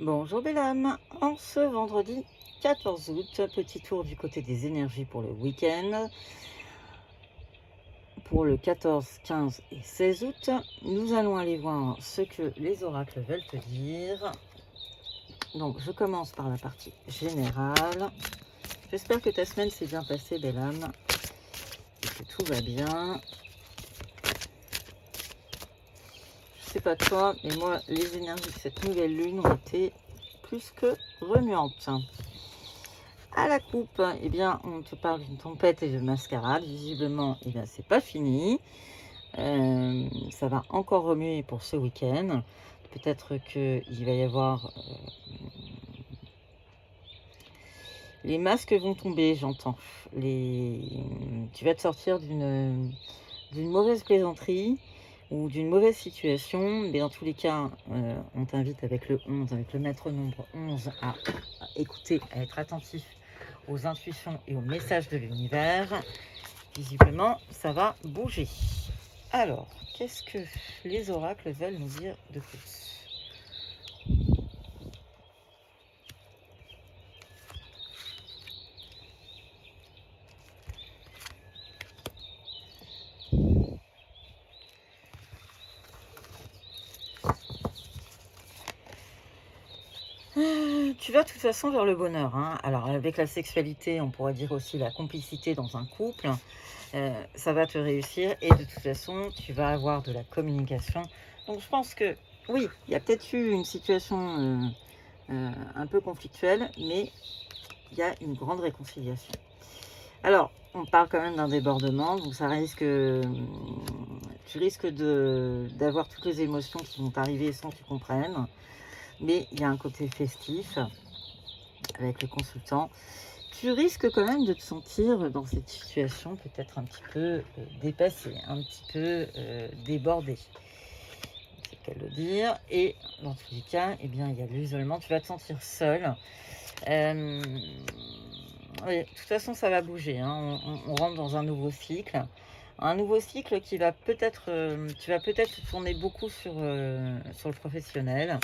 Bonjour belle âme, en ce vendredi 14 août, petit tour du côté des énergies pour le week-end. Pour le 14, 15 et 16 août, nous allons aller voir ce que les oracles veulent te dire. Donc je commence par la partie générale. J'espère que ta semaine s'est bien passée belle âme et que tout va bien. Je sais pas toi, mais moi les énergies de cette nouvelle lune ont été plus que remuantes. À la coupe, eh bien, on te parle d'une tempête et de mascarade. Visiblement, eh bien, c'est pas fini. Ça va encore remuer pour ce week-end. Peut-être qu'il va y avoir... les masques vont tomber, j'entends. Tu vas te sortir d'une mauvaise plaisanterie ou d'une mauvaise situation. Mais dans tous les cas, on t'invite avec le 11, avec le maître nombre 11, à écouter, à être attentif aux intuitions et aux messages de l'univers. Visiblement, ça va bouger. Alors, qu'est-ce que les oracles veulent nous dire de plus? Tu vas de toute façon vers le bonheur. Hein. Alors, avec la sexualité, on pourrait dire aussi la complicité dans un couple. Ça va te réussir et de toute façon, tu vas avoir de la communication. Donc, je pense que oui, il y a peut-être eu une situation un peu conflictuelle, mais il y a une grande réconciliation. Alors, on parle quand même d'un débordement, donc ça risque, tu risques d'avoir toutes les émotions qui vont arriver sans que tu comprennes. Mais il y a un côté festif avec le consultant. Tu risques quand même de te sentir dans cette situation peut-être un petit peu dépassé, un petit peu débordé. C'est le cas de le dire. Et dans tous les cas, eh bien, il y a l'isolement. Tu vas te sentir seul. Oui, de toute façon, ça va bouger. Hein. On rentre dans un nouveau cycle. Un nouveau cycle qui va peut-être... tu vas peut-être te tourner beaucoup sur le professionnel.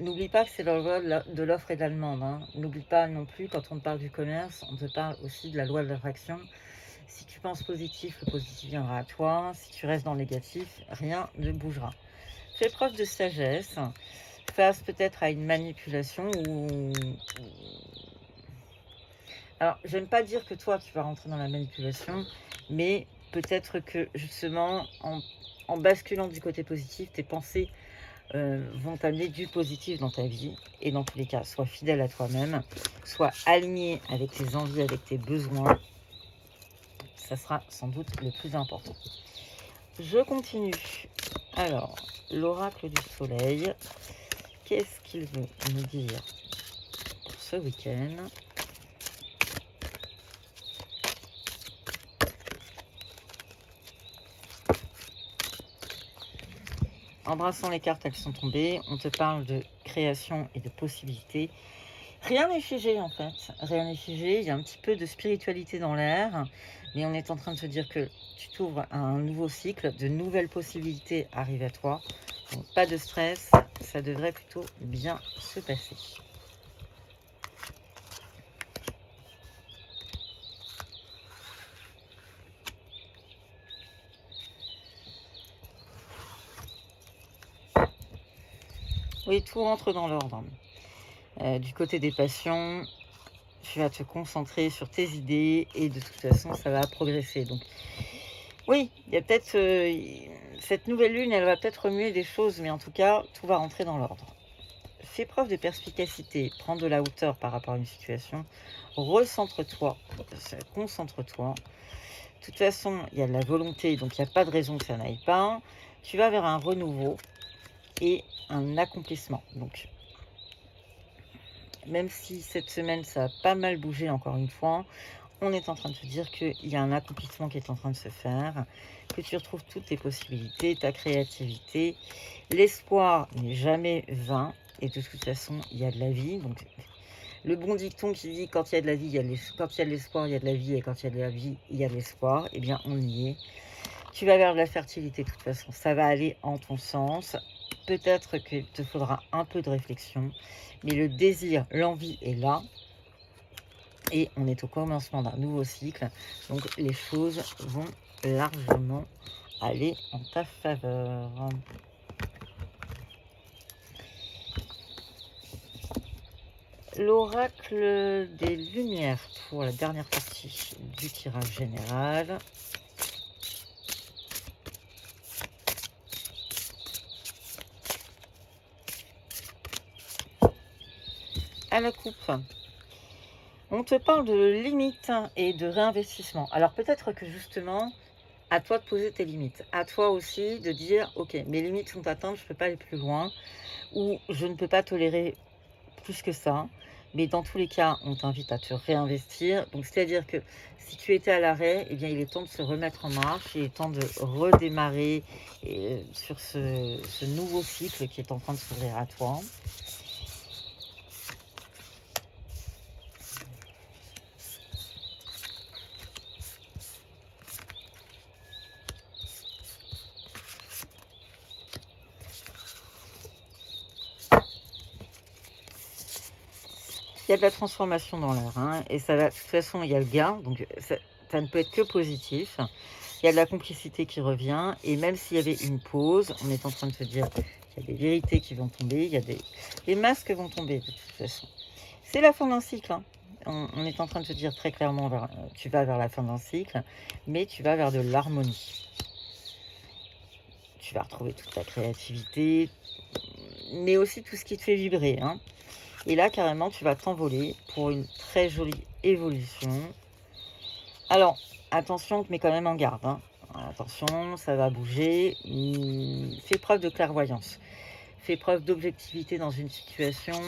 N'oublie pas que c'est la loi de l'offre et de la demande. Hein. N'oublie pas non plus, quand on te parle du commerce, on te parle aussi de la loi de l'attraction. Si tu penses positif, le positif viendra à toi. Si tu restes dans le négatif, rien ne bougera. Fais preuve de sagesse. Face peut-être à une manipulation ou... Alors, j'aime pas dire que toi, tu vas rentrer dans la manipulation, mais peut-être que justement, en basculant du côté positif, tes pensées vont t'amener du positif dans ta vie. Et dans tous les cas, sois fidèle à toi-même, sois aligné avec tes envies, avec tes besoins. Ça sera sans doute le plus important. Je continue. Alors, l'oracle du soleil, qu'est-ce qu'il veut nous dire pour ce week-end? Embrassant les cartes, elles sont tombées. On te parle de création et de possibilités. Rien n'est figé en fait. Rien n'est figé. Il y a un petit peu de spiritualité dans l'air. Mais on est en train de te dire que tu t'ouvres à un nouveau cycle. De nouvelles possibilités arrivent à toi. Donc pas de stress. Ça devrait plutôt bien se passer. Oui, tout rentre dans l'ordre. Du côté des passions, tu vas te concentrer sur tes idées et de toute façon, ça va progresser. Donc, oui, il y a peut-être... cette nouvelle lune, elle va peut-être remuer des choses, mais en tout cas, tout va rentrer dans l'ordre. Fais preuve de perspicacité, prends de la hauteur par rapport à une situation, recentre-toi, concentre-toi. De toute façon, il y a de la volonté, donc il n'y a pas de raison que ça n'aille pas. Tu vas vers un renouveau et un accomplissement. Donc, même si cette semaine, ça a pas mal bougé encore une fois, on est en train de te dire qu'il y a un accomplissement qui est en train de se faire, que tu retrouves toutes tes possibilités, ta créativité. L'espoir n'est jamais vain et de toute façon, il y a de la vie. Donc, le bon dicton qui dit quand il y a de la vie, quand il y a de l'espoir, il y a de la vie et quand il y a de la vie, il y a de l'espoir, eh bien, on y est. Tu vas vers de la fertilité de toute façon, ça va aller en ton sens. peut-être qu'il te faudra un peu de réflexion, mais le désir, l'envie est là. Et on est au commencement d'un nouveau cycle, donc les choses vont largement aller en ta faveur. L'oracle des Lumières pour la dernière partie du tirage général. À la coupe, on te parle de limites et de réinvestissement. Alors peut-être que justement, à toi de poser tes limites. À toi aussi de dire, ok, mes limites sont atteintes, je ne peux pas aller plus loin, ou je ne peux pas tolérer plus que ça. Mais dans tous les cas, on t'invite à te réinvestir. Donc, c'est-à-dire que si tu étais à l'arrêt, eh bien, il est temps de se remettre en marche. Il est temps de redémarrer sur ce nouveau cycle qui est en train de s'ouvrir à toi. Il y a de la transformation dans l'air, hein, et ça va, de toute façon, il y a le gain, donc ça ne peut être que positif. Il y a de la complicité qui revient, et même s'il y avait une pause, on est en train de se dire qu'il y a des vérités qui vont tomber, il y a les masques vont tomber de toute façon. C'est la fin d'un cycle, hein. On est en train de te dire très clairement, tu vas vers la fin d'un cycle, mais tu vas vers de l'harmonie. Tu vas retrouver toute ta créativité, mais aussi tout ce qui te fait vibrer, hein. Et là, carrément, tu vas t'envoler pour une très jolie évolution. Alors, attention, on te met quand même en garde, hein. Attention, ça va bouger. Fais preuve de clairvoyance. Fais preuve d'objectivité dans une situation.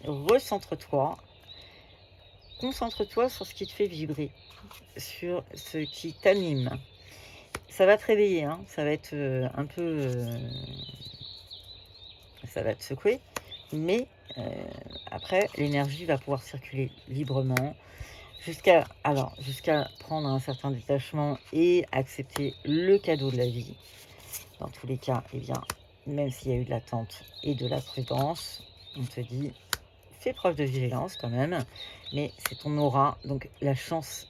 Recentre-toi. Concentre-toi sur ce qui te fait vibrer, sur ce qui t'anime. Ça va te réveiller, hein. Ça va être un peu... ça va te secouer. Mais après, l'énergie va pouvoir circuler librement jusqu'à prendre un certain détachement et accepter le cadeau de la vie. Dans tous les cas, eh bien, même s'il y a eu de l'attente et de la prudence, on te dit, fais preuve de vigilance quand même, mais c'est ton aura, donc la chance,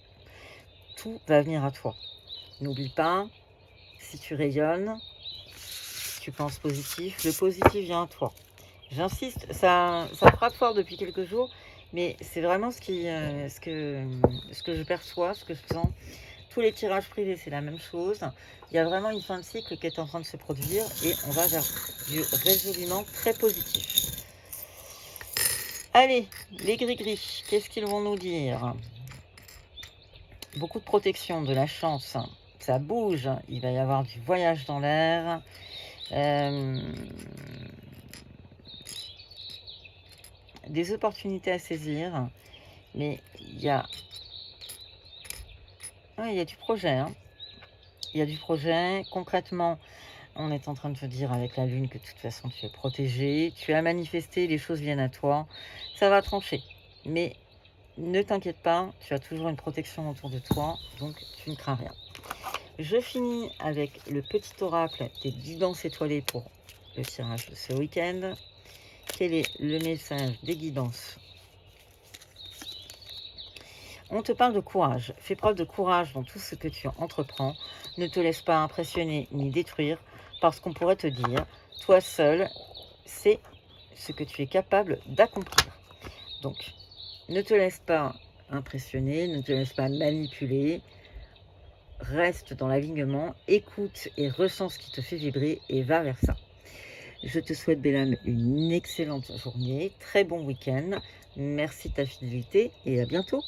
tout va venir à toi. N'oublie pas, si tu rayonnes, si tu penses positif, le positif vient à toi. J'insiste, ça frappe fort depuis quelques jours, mais c'est vraiment ce que je perçois, ce que je sens. Tous les tirages privés, c'est la même chose. Il y a vraiment une fin de cycle qui est en train de se produire et on va vers du résolument très positif. Allez, les gris-gris, qu'est-ce qu'ils vont nous dire? Beaucoup de protection, de la chance, ça bouge, il va y avoir du voyage dans l'air. Des opportunités à saisir, mais il y a du projet, hein. Il y a du projet. Concrètement, on est en train de te dire avec la lune que de toute façon tu es protégé, tu as manifesté, les choses viennent à toi, ça va trancher. Mais ne t'inquiète pas, tu as toujours une protection autour de toi, donc tu ne crains rien. Je finis avec le petit oracle des guidances étoilées pour le tirage de ce week-end. Quel est le message des guidances? On te parle de courage. Fais preuve de courage dans tout ce que tu entreprends. Ne te laisse pas impressionner ni détruire parce qu'on pourrait te dire, toi seul, c'est ce que tu es capable d'accomplir. Donc, ne te laisse pas impressionner, ne te laisse pas manipuler. Reste dans l'alignement, écoute et ressens ce qui te fait vibrer et va vers ça. Je te souhaite, belle âme, une excellente journée, très bon week-end. Merci de ta fidélité et à bientôt.